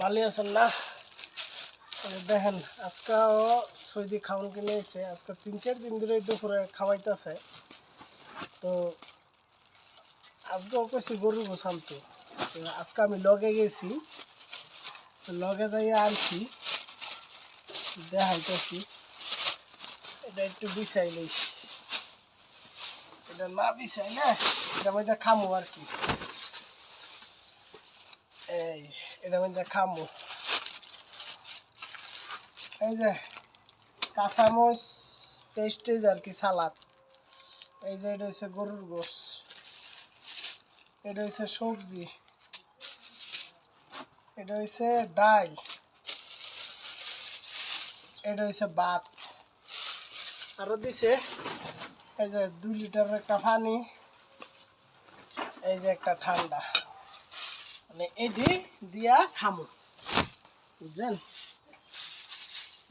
ভালো আছেন না? দেখেন আজকেও সৌদি খাওয়ান কিনে এসে আজকে 3-4 দিন ধরে দুপুরে খাওয়াইতেছে। তো আজকেও কইছি গরুর গোশ আনতে। তো আজকে আমি লগে গেছি, লগে যাই আনছি, দেখাইতেছি। এটা একটু বিছাই লইছি, এটা না বিছাই না এটা মধ্যে খামো আর কি। এই এটা মধ্যে খামো, এই যে কাঁচামরিচ পেস্টেজ আর কি, সালাদ। এই যে এটা হচ্ছে গরুর গোশ, এটা হচ্ছে সবজি, এটা হচ্ছে ডাল, এটা হচ্ছে ভাত। আরো দিছে এই যে 2 লিটার একটা পানি, এই যে একটা ঠান্ডা, মানে এটি দিয়া খামু, বুঝছেন?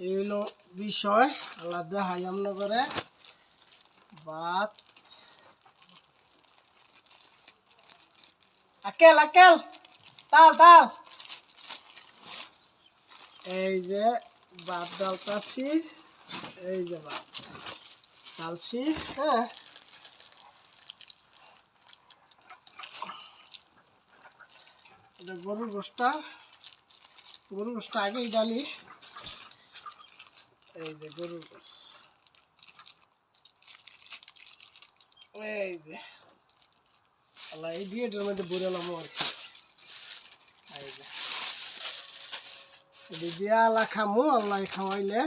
এই হলো বিষয়। আলাদা হাই আমরা করে ভাত। আকেল আকেল তাল তাল, এই যে ভাত ডালতাছি, এই যে ভাত ডালছি। হ্যাঁ, গরুর গোশটা আগেই ডালি। এই যে গরুর গোশ, এই যে আল্লাহ এই দিয়ে এটার মধ্যে বইরালাম আর কি। এই যে এটি দিয়া আল্লাহ খামু, আল্লাহ খাওয়াইলে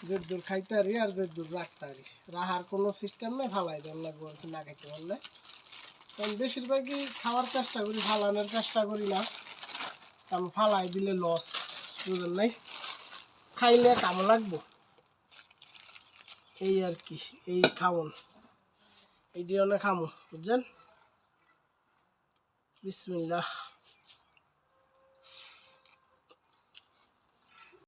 যে দূর খাইতে পারি আর যে দূর রাখতে পারি, রাহার কোনো সিস্টেম নেই, ফালাই দেন লাগবো আর কি না খাইতে পারলে। কারণ বেশিরভাগই খাওয়ার চেষ্টা করি, ফালানোর চেষ্টা করি না, কারণ ফালাই দিলে লস, বুঝলেন নাই? খাইলে কাম লাগবো, এই আর কি। এই খাওন এই দিয়ে অনেক খামো, বুঝছেন? বিসমিল্লাহ।